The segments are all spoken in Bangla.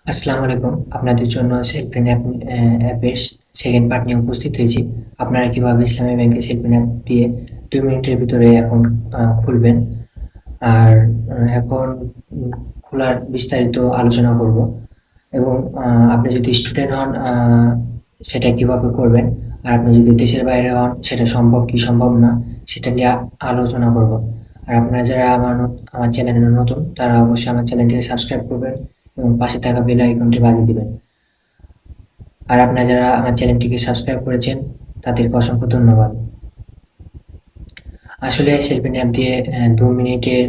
আসসালামু আলাইকুম। আপনাদের জন্য সেলফিন অ্যাপের সেকেন্ড পার্ট নিয়ে উপস্থিত হয়েছি। আপনারা কিভাবে ইসলামী ব্যাংকে সেলফিন অ্যাপ দিয়ে 2 মিনিটের ভিতরে অ্যাকাউন্ট খুলবেন। আর এখন খোলার বিস্তারিত আলোচনা করব। এবং আপনি যদি স্টুডেন্ট হন সেটা কিভাবে করবেন, আর আপনি যদি দেশের বাইরে হন সেটা সম্ভব কি সম্ভব না সেটা নিয়ে আলোচনা করব। আর আপনারা যারা আমার চ্যানেলে নতুন তারা অবশ্যই আমার চ্যানেলটিকে সাবস্ক্রাইব করবেন এবং পাশে থাকা বেল আইকনটি বাজিয়ে দিবেন। আর আপনারা যারা আমার চ্যানেলটিকে সাবস্ক্রাইব করেছেন তাদেরকে অসংখ্য ধন্যবাদ। আসলে সেলফিন অ্যাপ দিয়ে 2 মিনিটের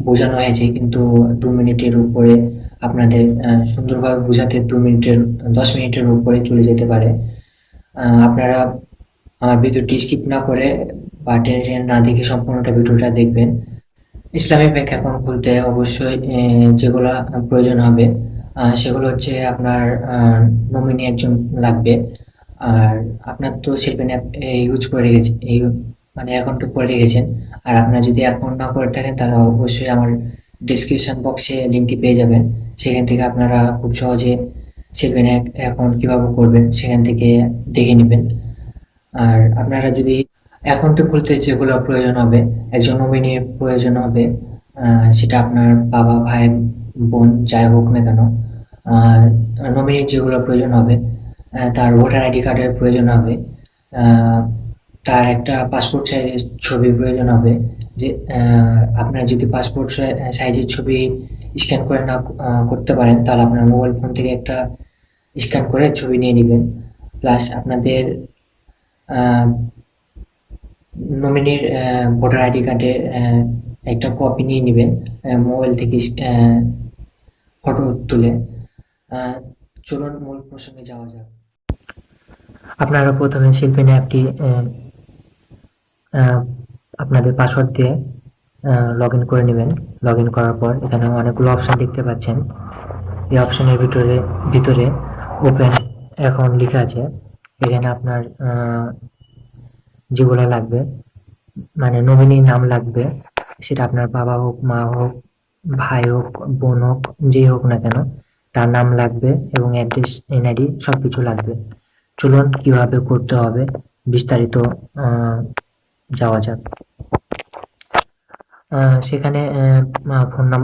বোঝানো হয়েছে, কিন্তু 2 মিনিটের উপরে আপনাদের সুন্দরভাবে বোঝাতে 2 মিনিটের 10 মিনিটের উপরে চলে যেতে পারে। আপনারা আমার ভিডিওটি স্কিপ না করে বা টেনে টেনে না দেখে সম্পূর্ণটা ভিডিওটা দেখবেন। ইসলামী ব্যাংক অ্যাকাউন্ট খুলতে অবশ্যই যেগুলো প্রয়োজন হবে সেগুলো হচ্ছে আপনার নমিনি একজন লাগবে। আর আপনার তো সেলফিন অ্যাপ ইউজ করে রেখেছেন, এই মানে অ্যাকাউন্টটা করে রেখেছেন। আর আপনারা যদি অ্যাকাউন্ট না করে থাকেন তাহলে অবশ্যই আমার ডিসক্রিপশন বক্সে লিঙ্কটি পেয়ে যাবেন। সেখান থেকে আপনারা খুব সহজে সেলফিন অ্যাকাউন্ট কীভাবে করবেন সেখান থেকে দেখে নেবেন। আর আপনারা যদি অ্যাকাউন্টটি খুলতে যেগুলো প্রয়োজন হবে, একজন নমিনির প্রয়োজন হবে। সেটা আপনার বাবা, ভাই, বোন যাই হোক না কেন। নমিনির যেগুলো প্রয়োজন হবে, তার ভোটার আইডি কার্ডের প্রয়োজন হবে। আহ, তার একটা পাসপোর্ট সাইজের ছবি প্রয়োজন হবে। যে আপনার যদি পাসপোর্ট সাইজের ছবি স্ক্যান করে না করতে পারেন তাহলে আপনার মোবাইল ফোন থেকে একটা স্ক্যান করে ছবি নিয়ে নেবেন। প্লাস আপনাদের আহ, নমিনির ভোটার আইডি কার্ডের একটা কপি নিয়ে নেবেন মোবাইল থেকে ফটো তুলে। আহ, চলুন মূল প্রসঙ্গে যাওয়া যাক। আপনারা প্রথমে সেলফিন অ্যাপটি আপনাদের পাসওয়ার্ড দিয়ে লগ ইন করে নেবেন। লগ ইন করার পর এখানে অনেকগুলো অপশান দেখতে পাচ্ছেন। এই অপশানের ভিতরে ভিতরে ওপেন অ্যাকাউন্ট লেখা আছে। এখানে আপনার যেগুলো লাগবে, মানে নমিনির নাম লাগবে। সেটা আপনার বাবা হোক, মা হোক, ভাই হোক, বোন হোক, যেই হোক না কেন, তার নাম লাগবে এবং অ্যাড্রেস, এনআইডি সবকিছু লাগবে। চলুন কিভাবে করতে হবে বিস্তারিত যাওয়া যাক। সেখানে ফোন নাম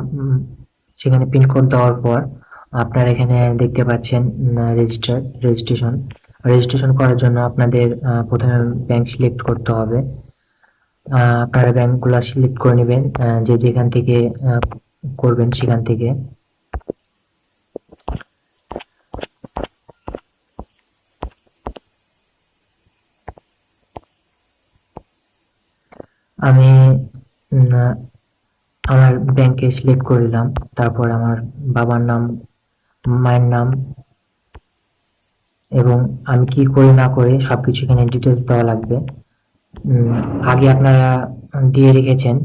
সেখানে পিনকোড দেওয়ার পর আপনারা এখানে দেখতে পাচ্ছেন রেজিস্ট্রেশন। রেজিস্ট্রেশন করার জন্য আপনাদের প্রথমে ব্যাংক সিলেক্ট করতে হবে। আপনারা ব্যাংকগুলো সিলেক্ট করে নেবেন, যে যেখান থেকে করবেন সেখান থেকে। আমি আমার ব্যাংকে সিলেক্ট করলাম। তারপর আমার বাবার নাম, মায়ের নাম এবং আমি কি করে না করে সবকিছু এখানে ডিটেলস দেওয়া লাগবে। আগে আপনারা দিয়ে রেখেছেন।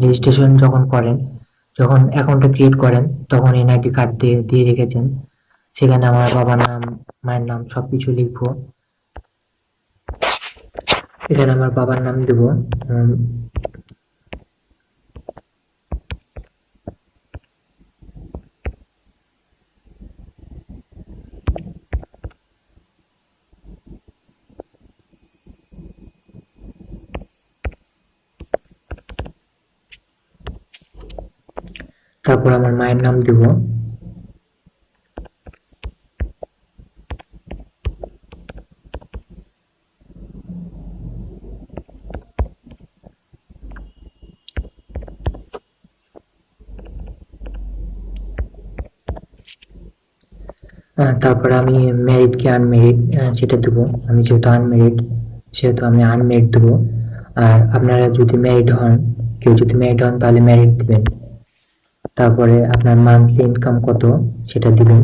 রেজিস্ট্রেশন যখন করেন, যখন অ্যাকাউন্টটা ক্রিয়েট করেন তখন এনআইডি কার্ড দিয়ে দিয়ে রেখেছেন। সেখানে আমার বাবার নাম, মায়ের নাম সবকিছু লিখবো। এখানে আমার বাবার নাম দেব। তারপর আমার মায়ের নাম দেব। তারপরে আমি ম্যারিড কি আনম্যারিড সেটা দেবো। আমি যেহেতু আনম্যারিড সেহেতু আমি আনম্যারিড দেবো। আর আপনারা যদি ম্যারিড হন, কেউ যদি ম্যারিড হন তাহলে ম্যারিড দিবেন। তারপরে আপনার মান্থলি ইনকাম কত সেটা দিবেন।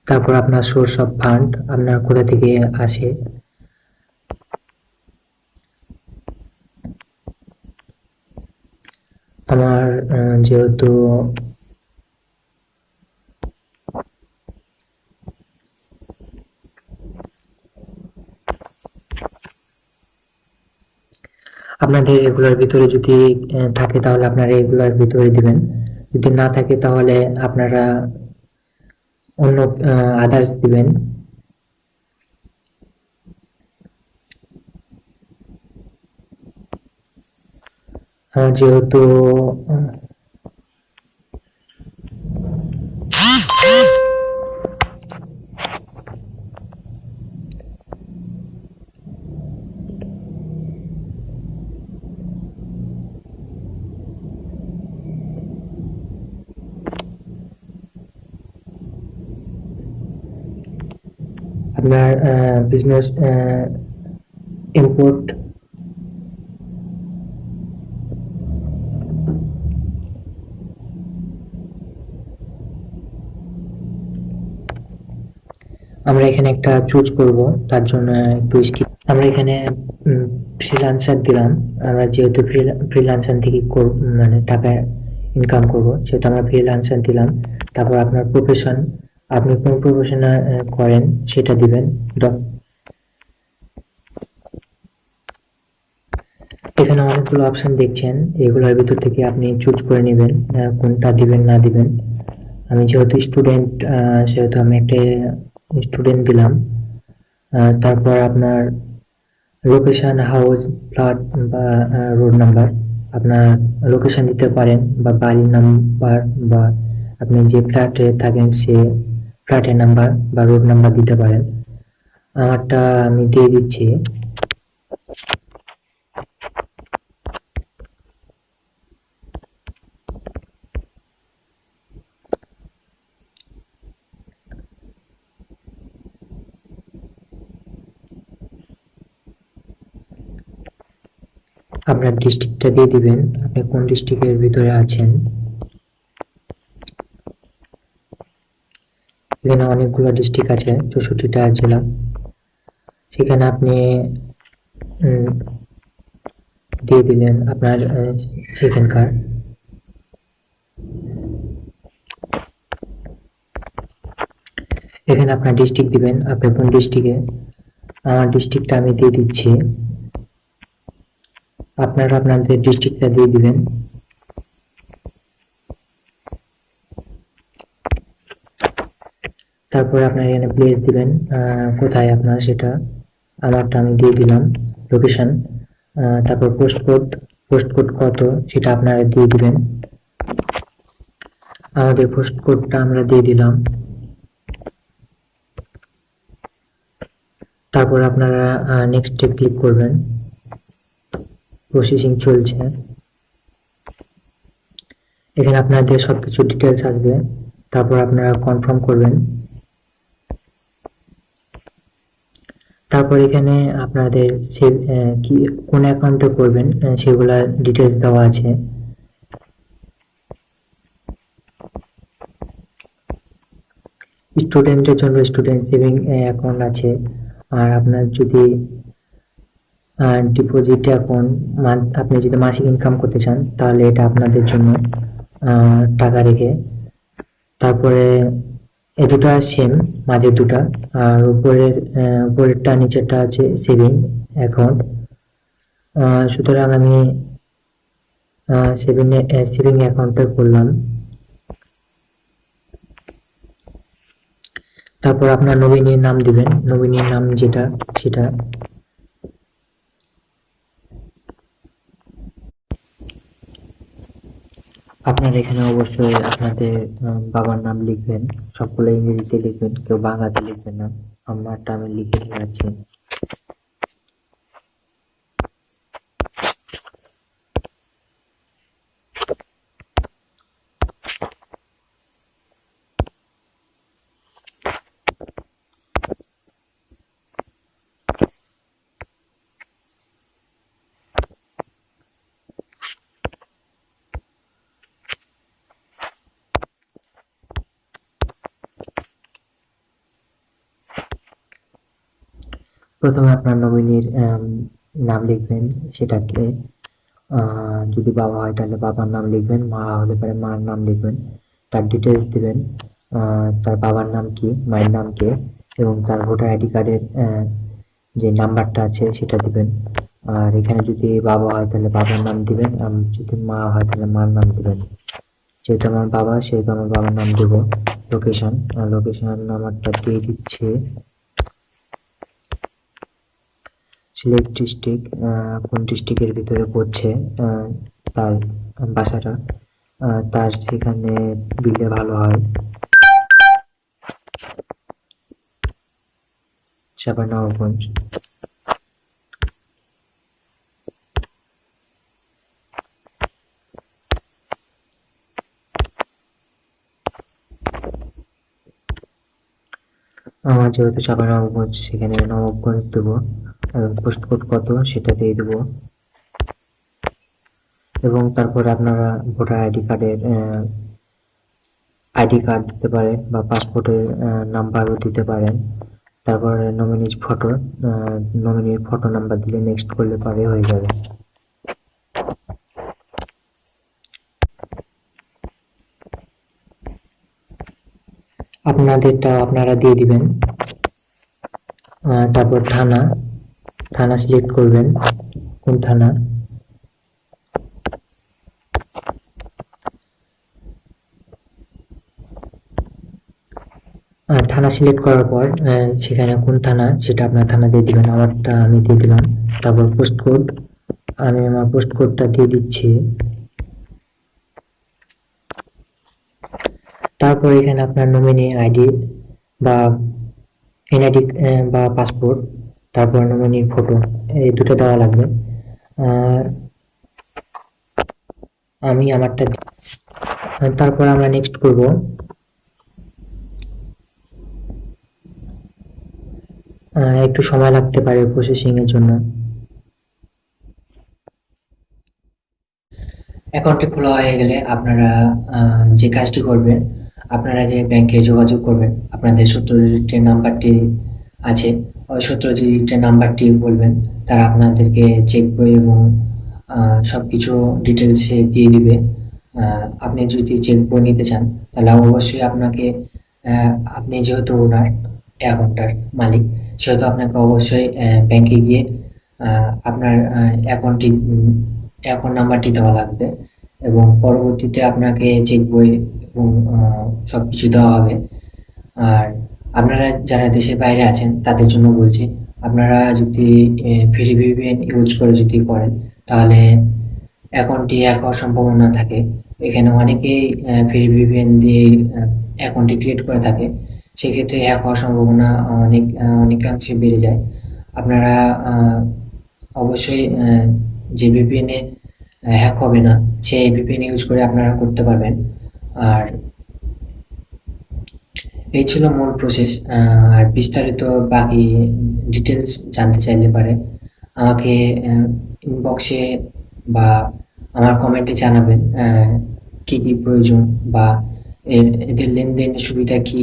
তারপর আপনার সোর্স অফ ফান্ড, আপনার কোথা থেকে আসে। আমার যেহেতু আপনাদের এগুলোর ভিতরে যদি থাকে তাহলে আপনারা এগুলোর ভিতরে দিবেন, যদি না থাকে তাহলে আপনারা অন্য আদার্স দিবেন। যেহেতু আপনার বিজনেস ইম্পোর্ট আমরা এখানে একটা চুজ করব, তার জন্য একটু স্কিপ। আমরা এখানে ফ্রিল্যান্সার দিলাম। আমরা যেহেতু ফ্রিল্যান্সার থেকে মানে টাকা ইনকাম করব, সেহেতু আমরা ফ্রিল্যান্সার দিলাম। তারপর আপনার প্রফেশন, আপনি কোন প্রফেশনে করেন সেটা দিবেন। এখানে অনেকগুলো অপশন দেখছেন, এগুলোর ভিতর থেকে আপনি চুজ করে নেবেন কোনটা দিবেন না দিবেন। আমি যেহেতু স্টুডেন্ট, সেহেতু আমি একটা স্টুডেন্ট দিলাম। তারপর আপনার লোকেশন, হাউস, ফ্ল্যাট বা রোড নাম্বার, আপনার লোকেশন দিতে পারেন বা বাড়ির নাম্বার, বা আপনি যে ফ্ল্যাটে থাকেন সে ফ্ল্যাটের নাম্বার বা রোড নাম্বার দিতে পারেন। আমারটা আমি দিয়ে দিচ্ছি। আপনার ডিস্ট্রিক্টটা দিয়ে দিবেন, আপনি কোন ডিস্ট্রিক্টের ভিতরে আছেন। এখানে অনেকগুলো ডিস্ট্রিক্ট আছে, 64টা জেলা। সেখানে আপনি দিয়ে দিলেন আপনার সেখানকার। এখানে আপনার ডিস্ট্রিক্ট দিবেন, আপনি কোন ডিস্ট্রিক্টে। আমার ডিস্ট্রিক্টটা আমি দিয়ে দিচ্ছি, আপনারা আপনাদের ডিস্ট্রিক্টটা দিয়ে দিবেন। তারপরে আপনার এখানে প্লেস দিবেন, কোথায় আপনার সেটা। আমারটা আমি দিয়ে দিলাম লোকেশন। তারপর পোস্ট কোড কত সেটা আপনারা দিয়ে দিবেন। আমাদের পোস্ট কোডটা আমরা দিয়ে দিলাম। তারপর আপনারা নেক্সটে ক্লিক করবেন। প্রসেসিং চলছে। এখানে আপনাদের সবকিছু ডিটেলস আসবে, তারপর আপনারা কনফার্ম করবেন। তারপর এখানে আপনাদের কি কোন অ্যাকাউন্টে করবেন সেগুলা ডিটেলস দেওয়া আছে। স্টুডেন্টের জন্য স্টুডেন্ট সেভিং অ্যাকাউন্ট আছে, আর আপনার যদি ডিপোজিট অ্যাকাউন্ট, আপনি যদি মাসিক ইনকাম করতে চান তাহলে এটা আপনাদের জন্য টাকা রেখে। তারপরে এই দুটা সেম, মাঝের দুটা, আর উপরেরটা নিচেরটা আছে সেভিং অ্যাকাউন্ট। সুতরাং আমি সেভিং অ্যাকাউন্টটা করলাম। তারপর আপনার নমিনির নাম দিবেন, নমিনির নাম যেটা সেটা। আপনার এখানে অবশ্যই আপনাদের বাবার নাম লিখবেন, সবগুলো ইংরেজিতে লিখবেন, কেউ বাংলাতে লিখবেন না। আমারটা আমি লিখে দিচ্ছি। প্রথমে আপনার নমিনির নাম লিখবেন, সেটাকে যদি বাবা হয় তাহলে বাবার নাম লিখবেন, মা হলে পরে মার নাম লিখবেন। তার ডিটেলস দিবেন, তার বাবার নাম কি, মায়ের নাম কি, এবং তার ভোটার আইডি কার্ডের যে নাম্বারটা আছে সেটা দিবেন। আর এখানে যদি বাবা হয় তাহলে বাবার নাম দিবেন, আর যদি মা হয় তাহলে মার নাম দিবেন। যেহেতু আমার বাবা সেহেতু আমার বাবার নাম দেবো। লোকেশন, লোকেশন নাম্বারটা দিয়ে দিচ্ছে। সিলেক্ট ডিস্ট্রিক্ট, কোন ডিস্ট্রিক্টের ভিতরে পড়ছে তার বাসাটা, তার সেখানে দিলে ভালো হয়। চাঁপাইনবাবগঞ্জ। আমার যেহেতু চাঁপাইনবাবগঞ্জ, সেখানে নবাবগঞ্জ দেবো, পোস্ট কোড কত সেটা দিয়ে দেবো। এবং তারপরে আপনারা ভোটার আইডি কার্ড দিতে পারেন বা পাসপোর্টের নাম্বারও দিতে পারেন। তারপরে নমিনির ফটো নাম্বার দিলে নেক্সট করলে পরে হয়ে যাবে। আপনাদেরটা আপনারা দিয়ে দিবেন। তারপর থানা সিলেক্ট করবেন, কোন থানা। থানা সিলেক্ট করার পর সেখানে কোন থানা সেটা আপনার থানা দিয়ে দিবেন। আমারটা আমি দিয়ে দিলাম। তারপর পোস্ট কোড, আমি আমার পোস্ট কোডটা দিয়ে দিচ্ছি। তারপর এখানে আপনার নমিনি আইডি বা এনআইডি বা পাসপোর্ট, তারপর নমিনির ফটো, এই দুটো দেওয়া লাগবে। আমি আমারটা, তারপর আমরা নেক্সট করব। একটু সময় লাগতে পারে প্রসেসিং এর জন্য। অ্যাকাউন্টটি খোলা হয়ে গেলে আপনারা যে কাজটি করবেন, আপনারা যে ব্যাংকে যোগাযোগ করবেন, আপনাদের 17 ডিজিটের নাম্বারটি আছে, ওই 17 ডিজিটের নাম্বারটি বলবেন। তারা আপনাদেরকে চেক বই এবং সবকিছু ডিটেলসে দিয়ে দিবে। আপনি যদি চেক বই নিতে চান তাহলে অবশ্যই আপনাকে, আপনি যেহেতু ওনার অ্যাকাউন্টটার মালিক, সেহেতু আপনাকে অবশ্যই ব্যাংকে গিয়ে আপনার অ্যাকাউন্ট নাম্বারটি দেওয়া লাগবে এবং পরবর্তীতে আপনাকে চেক বই এবং সবকিছু দেওয়া হবে। আর আপনারা যারা দেশের বাইরে আছেন তাদের জন্য বলছি, আপনারা যদি ফ্রি ভিপিএন ইউজ করে যদি করেন তাহলে অ্যাকাউন্টটি হ্যাক হওয়ার সম্ভাবনা থাকে। এখানে অনেকেই ফ্রি ভিপিএন দিয়ে অ্যাকাউন্টটি ক্রিয়েট করে থাকে, সেক্ষেত্রে হ্যাক হওয়ার সম্ভাবনা অনেকাংশে বেড়ে যায়। আপনারা অবশ্যই যে ভিপিএনে হ্যাক হবে না সেই ভিপিএন ইউজ করে আপনারা করতে পারবেন। আর এই ছিল মূল প্রসেস। আর বিস্তারিত বাকি ডিটেলস জানতে চাইলে পারে আমাকে ইনবক্সে বা আমার কমেন্টে জানাবেন কি কি প্রয়োজন বা এদের লেনদেনের সুবিধা কি,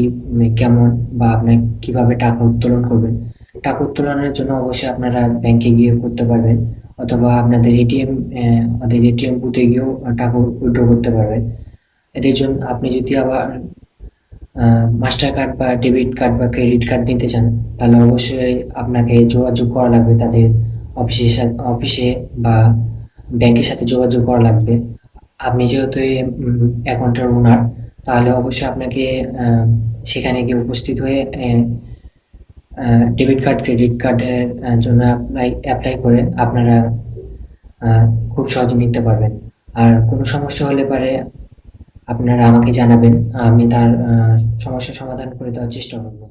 কেমন, বা আপনি কিভাবে টাকা উত্তোলন করবেন। টাকা উত্তোলনের জন্য অবশ্যই আপনারা ব্যাংকে গিয়ে করতে পারবেন, অথবা আপনাদের এটিএম বুথে গিয়েও টাকা উইথড্র করতে পারবেন। এদের জন্য আপনি যদি আবার মাস্টার কার্ড বা ডেবিট কার্ড বা ক্রেডিট কার্ড নিতে চান তাহলে অবশ্যই আপনাকে যোগাযোগ করা লাগবে তাদের অফিসে বা ব্যাংকের সাথে যোগাযোগ করা লাগবে। আপনি যেহেতু অ্যাকাউন্টের ওনার, তাহলে অবশ্যই আপনাকে সেখানে গিয়ে উপস্থিত হয়ে ডেবিট কার্ড ক্রেডিট কার্ডের জন্য অ্যাপ্লাই করে আপনারা খুব সহজে নিতে পারবেন। আর কোনো সমস্যা হলে পারে আপনারা আমাকে জানাবেন, আমি তার সমস্যার সমাধান করে দেওয়ার চেষ্টা করব।